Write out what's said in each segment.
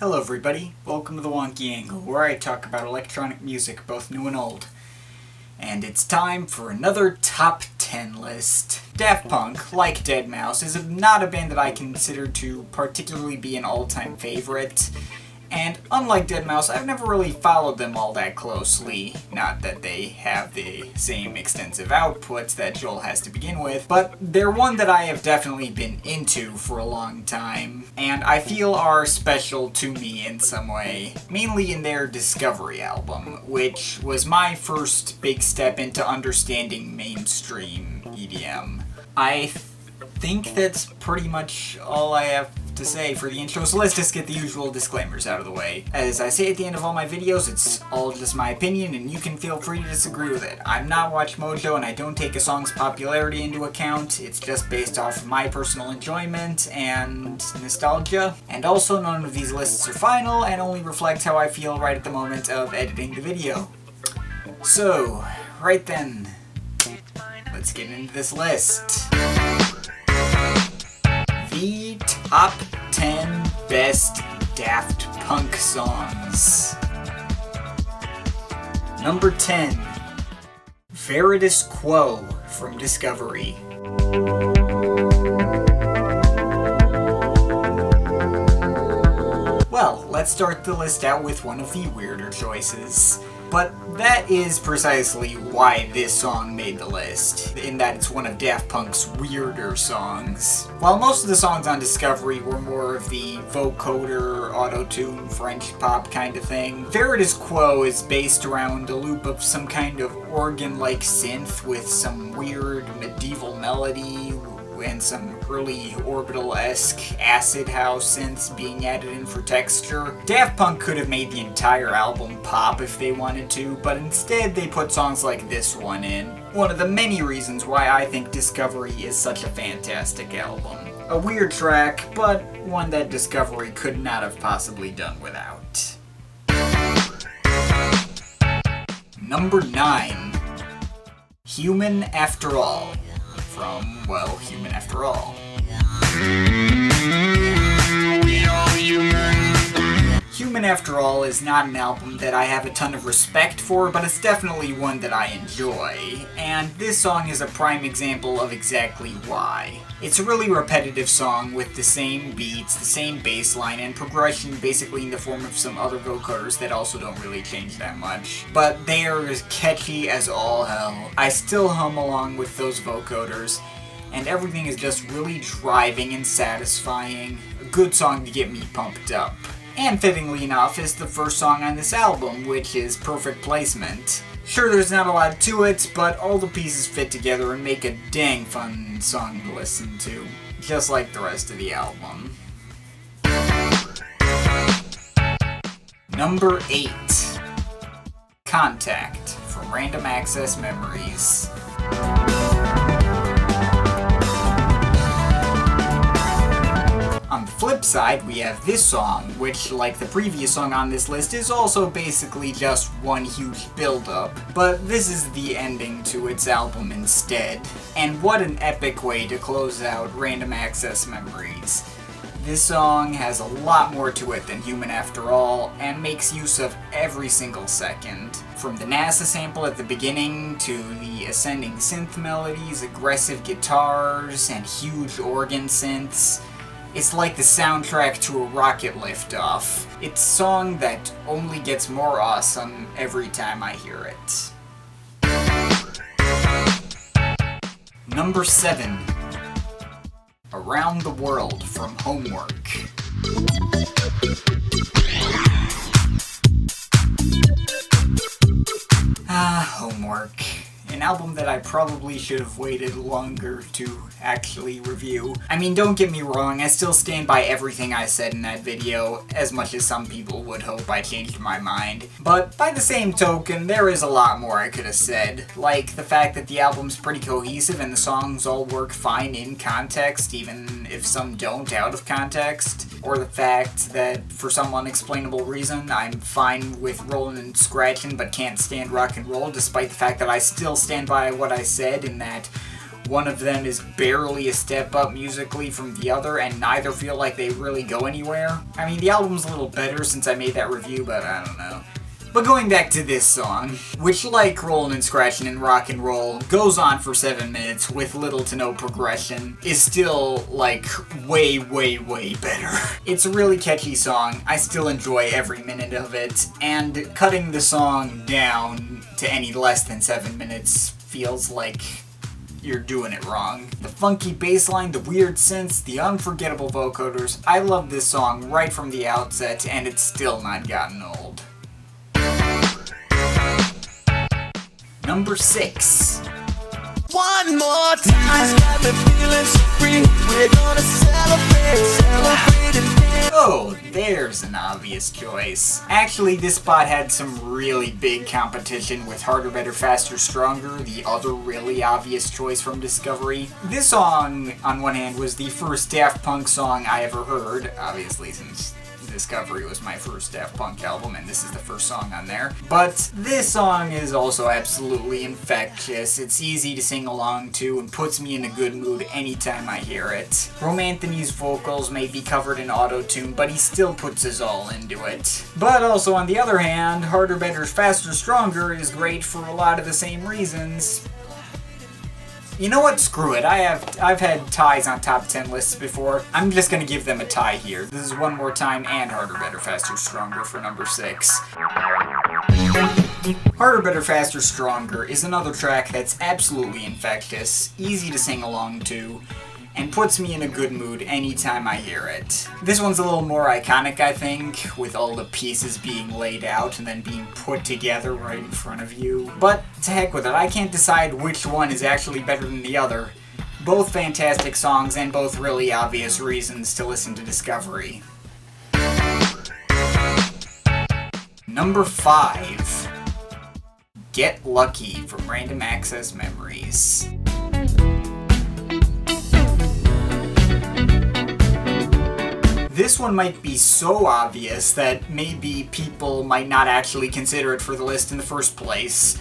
Hello everybody, welcome to the Wonky Angle, where I talk about electronic music, both new and old. And it's time for another top 10 list. Daft Punk, like Deadmau5, is not a band that I consider to particularly be an all-time favorite. And unlike Deadmau5, I've never really followed them all that closely. Not that they have the same extensive outputs that Joel has to begin with, but they're one that I have definitely been into for a long time, and I feel are special to me in some way, mainly in their Discovery album, which was my first big step into understanding mainstream EDM. I think that's pretty much all I have to say for the intro, so let's just get the usual disclaimers out of the way. As I say at the end of all my videos, it's all just my opinion and you can feel free to disagree with it. I'm not WatchMojo and I don't take a song's popularity into account, it's just based off of my personal enjoyment and nostalgia. And also none of these lists are final and only reflect how I feel right at the moment of editing the video. So, right then, let's get into this list. The top 10 best Daft Punk songs. Number 10, Veritas Quo from Discovery. Well, let's start the list out with one of the weirder choices. But that is precisely why this song made the list, in that it's one of Daft Punk's weirder songs. While most of the songs on Discovery were more of the vocoder, auto-tune, French pop kind of thing, Veritas Quo is based around a loop of some kind of organ-like synth with some weird medieval melody and some early orbital-esque acid house synths being added in for texture. Daft Punk could have made the entire album pop if they wanted to, but instead they put songs like this one in. One of the many reasons why I think Discovery is such a fantastic album. A weird track, but one that Discovery could not have possibly done without. Number 9. Human After All. From, well, Human After All. Human After All is not an album that I have a ton of respect for, but it's definitely one that I enjoy, and this song is a prime example of exactly why. It's a really repetitive song with the same beats, the same bass line, and progression basically in the form of some other vocoders that also don't really change that much. But they are as catchy as all hell. I still hum along with those vocoders, and everything is just really driving and satisfying. A good song to get me pumped up. And fittingly enough, is the first song on this album, which is perfect placement. Sure, there's not a lot to it, but all the pieces fit together and make a dang fun song to listen to, just like the rest of the album. Number 8. Contact from Random Access Memories. On the flip side, we have this song, which, like the previous song on this list, is also basically just one huge build-up, but this is the ending to its album instead. And what an epic way to close out Random Access Memories. This song has a lot more to it than Human After All, and makes use of every single second. From the NASA sample at the beginning, to the ascending synth melodies, aggressive guitars, and huge organ synths. It's like the soundtrack to a rocket liftoff. It's a song that only gets more awesome every time I hear it. Number 7. Around the World from Homework. Homework. An album that I probably should have waited longer to actually review. I mean, don't get me wrong, I still stand by everything I said in that video, as much as some people would hope I changed my mind. But by the same token, there is a lot more I could have said, like the fact that the album's pretty cohesive and the songs all work fine in context, even if some don't out of context. Or the fact that, for some unexplainable reason, I'm fine with rolling and scratching but can't stand rock and roll, despite the fact that I still stand by what I said in that One of them is barely a step up musically from the other, and neither feel like they really go anywhere. I mean, the album's a little better since I made that review, but I don't know. But going back to this song, which like Rollin' and Scratchin' and Rock and Roll, goes on for 7 minutes with little to no progression, is still, like, way, way, way better. It's a really catchy song, I still enjoy every minute of it, and cutting the song down to any less than 7 minutes feels like you're doing it wrong. The funky bass line, the weird synths, the unforgettable vocoders, I love this song right from the outset, and it's still not gotten old. Number 6. One more time, got me feeling so free. We're gonna celebrate and dance. Oh, there's an obvious choice. Actually, this spot had some really big competition with Harder, Better, Faster, Stronger, the other really obvious choice from Discovery. This song, on one hand, was the first Daft Punk song I ever heard, obviously since Discovery was my first Daft Punk album, and this is the first song on there. But this song is also absolutely infectious. It's easy to sing along to and puts me in a good mood anytime I hear it. Romanthony's vocals may be covered in auto-tune, but he still puts his all into it. But also, on the other hand, Harder, Better, Faster, Stronger is great for a lot of the same reasons. You know what? Screw it. I've had ties on top 10 lists before. I'm just gonna give them a tie here. This is One More Time and Harder, Better, Faster, Stronger for number 6. Harder, Better, Faster, Stronger is another track that's absolutely infectious, easy to sing along to, and puts me in a good mood anytime I hear it. This one's a little more iconic, I think, with all the pieces being laid out and then being put together right in front of you. But to heck with it, I can't decide which one is actually better than the other. Both fantastic songs and both really obvious reasons to listen to Discovery. Number 5. Get Lucky from Random Access Memories. This one might be so obvious that maybe people might not actually consider it for the list in the first place.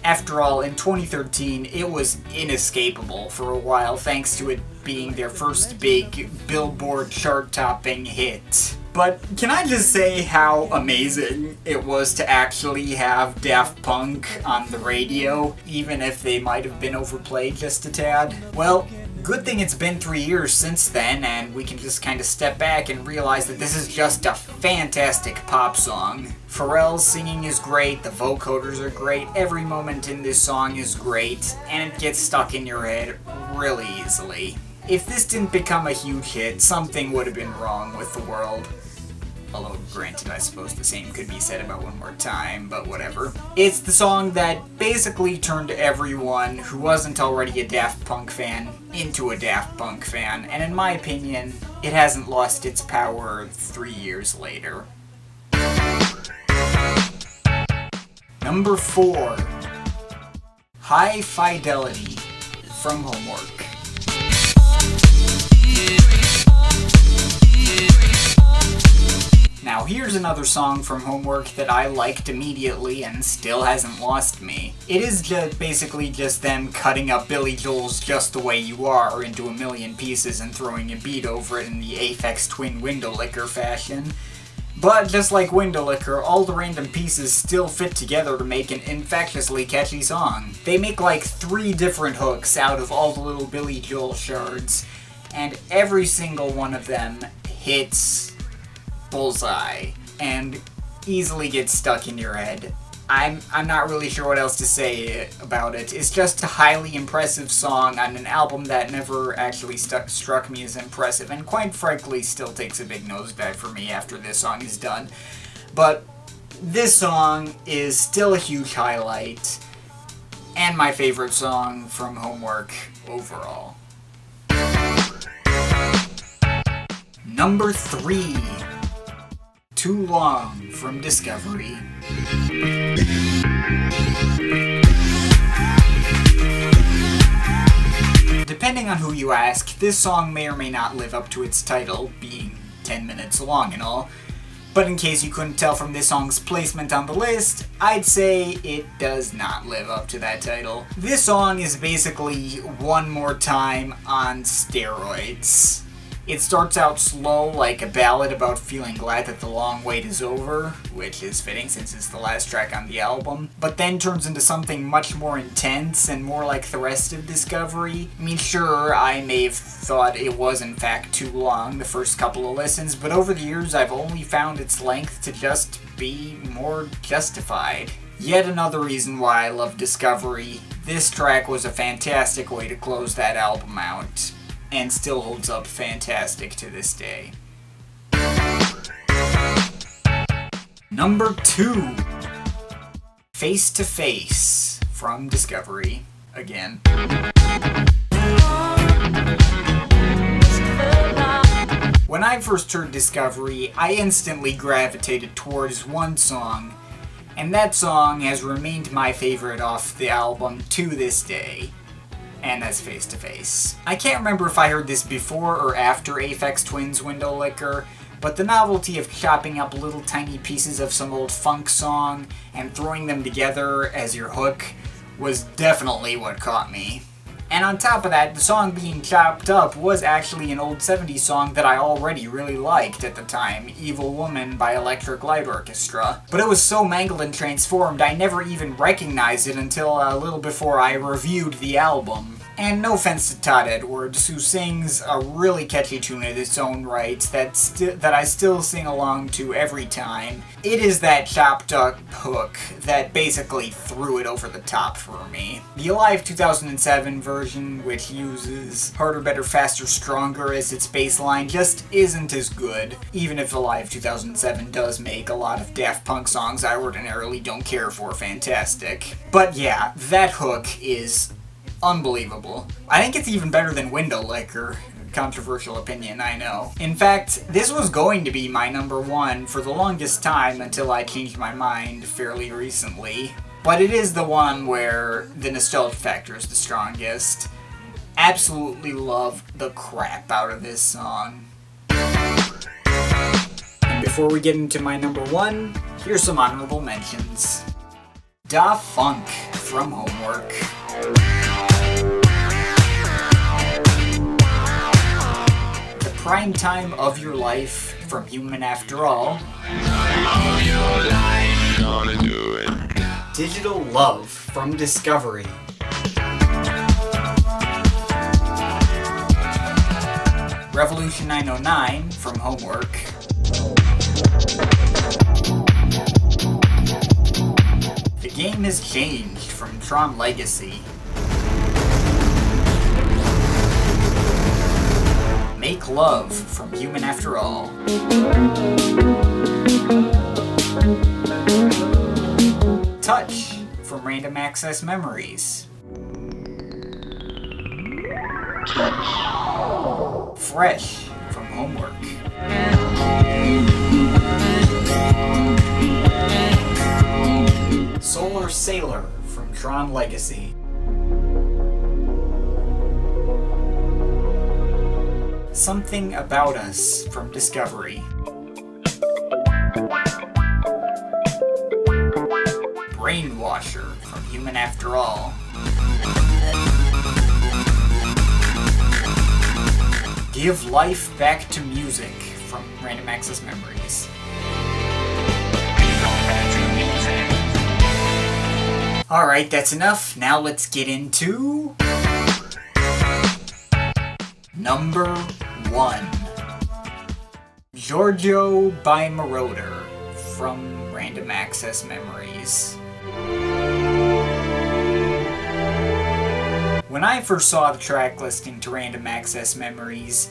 After all, in 2013, it was inescapable for a while thanks to it being their first big Billboard chart-topping hit. But can I just say how amazing it was to actually have Daft Punk on the radio, even if they might have been overplayed just a tad? Well, good thing it's been 3 years since then, and we can just kind of step back and realize that this is just a fantastic pop song. Pharrell's singing is great, the vocoders are great, every moment in this song is great, and it gets stuck in your head really easily. If this didn't become a huge hit, something would have been wrong with the world. Although, granted, I suppose the same could be said about One More Time, but whatever. It's the song that basically turned everyone who wasn't already a Daft Punk fan into a Daft Punk fan, and in my opinion, it hasn't lost its power 3 years later. Number 4. High Fidelity from Homework. Now here's another song from Homework that I liked immediately and still hasn't lost me. It is basically just them cutting up Billy Joel's Just the Way You Are into a million pieces and throwing a beat over it in the Aphex Twin Window Licker fashion. But just like Window Licker, all the random pieces still fit together to make an infectiously catchy song. They make like 3 different hooks out of all the little Billy Joel shards, and every single one of them hits bullseye and easily gets stuck in your head. I'm not really sure what else to say about it. It's just a highly impressive song on an album that never actually struck me as impressive, and quite frankly still takes a big nosedive for me after this song is done. But this song is still a huge highlight, and my favorite song from Homework overall. Number 3. Too Long from Discovery. Depending on who you ask, this song may or may not live up to its title, being 10 minutes long and all. But in case you couldn't tell from this song's placement on the list, I'd say it does not live up to that title. This song is basically One More Time on steroids. It starts out slow, like a ballad about feeling glad that the long wait is over, which is fitting since it's the last track on the album, but then turns into something much more intense and more like the rest of Discovery. I mean, sure, I may have thought it was in fact too long the first couple of listens, but over the years I've only found its length to just be more justified. Yet another reason why I love Discovery. This track was a fantastic way to close that album out, and still holds up fantastic to this day. Number 2. Face to Face from Discovery, again. When I first heard Discovery, I instantly gravitated towards one song, and that song has remained my favorite off the album to this day. And that's Face to Face. I can't remember if I heard this before or after Aphex Twin's Window Licker, but the novelty of chopping up little tiny pieces of some old funk song and throwing them together as your hook was definitely what caught me. And on top of that, the song being chopped up was actually an old 70s song that I already really liked at the time, Evil Woman by Electric Light Orchestra. But it was so mangled and transformed, I never even recognized it until a little before I reviewed the album. And no offense to Todd Edwards, who sings a really catchy tune in its own right that I still sing along to every time. It is that chopped up hook that basically threw it over the top for me. The Alive 2007 version, which uses Harder, Better, Faster, Stronger as its bass line, just isn't as good, even if Alive 2007 does make a lot of Daft Punk songs I ordinarily don't care for fantastic. But yeah, that hook is unbelievable. I think it's even better than Window Licker. Controversial opinion, I know. In fact, this was going to be my number 1 for the longest time until I changed my mind fairly recently. But it is the one where the nostalgia factor is the strongest. Absolutely love the crap out of this song. And before we get into my number 1, here's some honorable mentions. Da Funk from Homework. Prime Time of Your Life from Human After All. Digital Love from Discovery. Revolution 909 from Homework. The Game Has Changed from Tron Legacy. Make Love from Human After All. Touch from Random Access Memories. Fresh from Homework. Solar Sailor from Tron Legacy. Something About Us from Discovery. Brainwasher from Human After All. Give Life Back to Music from Random Access Memories. Alright, that's enough. Now let's get into number 1. Giorgio by Marauder from Random Access Memories. When I first saw the track listing to Random Access Memories,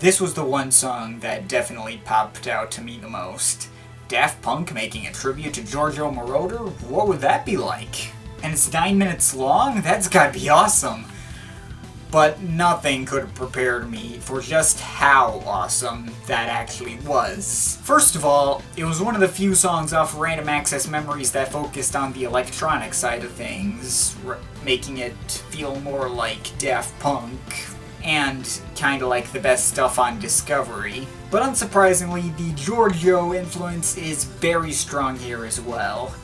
this was the one song that definitely popped out to me the most. Daft Punk making a tribute to Giorgio Moroder? What would that be like? And it's 9 minutes long? That's gotta be awesome! But nothing could have prepared me for just how awesome that actually was. First of all, it was one of the few songs off Random Access Memories that focused on the electronic side of things, making it feel more like Daft Punk, and kinda like the best stuff on Discovery. But unsurprisingly, the Giorgio influence is very strong here as well.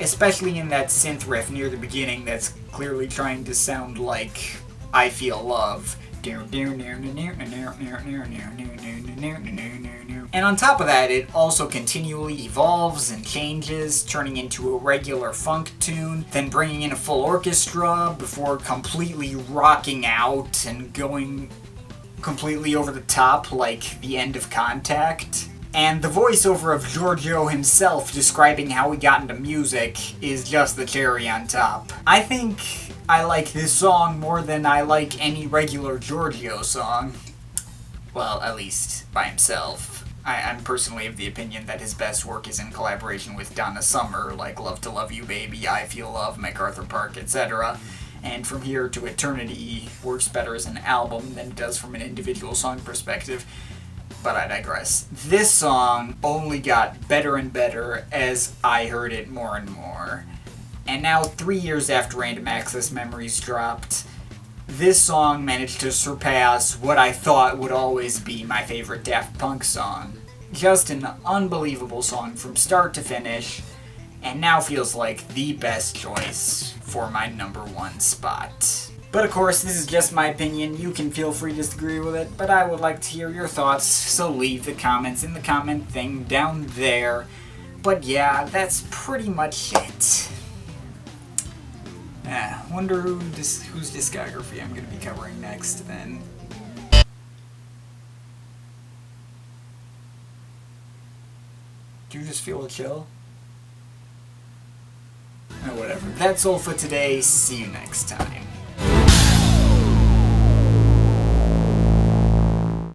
Especially in that synth riff near the beginning that's clearly trying to sound like I Feel Love. And on top of that, it also continually evolves and changes, turning into a regular funk tune, then bringing in a full orchestra before completely rocking out and going completely over the top like the end of Contact. And the voiceover of Giorgio himself describing how he got into music is just the cherry on top. I think I like this song more than I like any regular Giorgio song. Well, at least by himself. I'm personally of the opinion that his best work is in collaboration with Donna Summer, like Love to Love You Baby, I Feel Love, MacArthur Park, etc. And From Here to Eternity works better as an album than it does from an individual song perspective. But I digress. This song only got better and better as I heard it more and more. And now, 3 years after Random Access Memories dropped, this song managed to surpass what I thought would always be my favorite Daft Punk song. Just an unbelievable song from start to finish, and now feels like the best choice for my #1 spot. But of course, this is just my opinion. You can feel free to disagree with it, but I would like to hear your thoughts, so leave the comments in the comment thing down there. But yeah, that's pretty much it. Wonder whose discography I'm going to be covering next then. Do you just feel a chill? Oh, whatever. That's all for today. See you next time.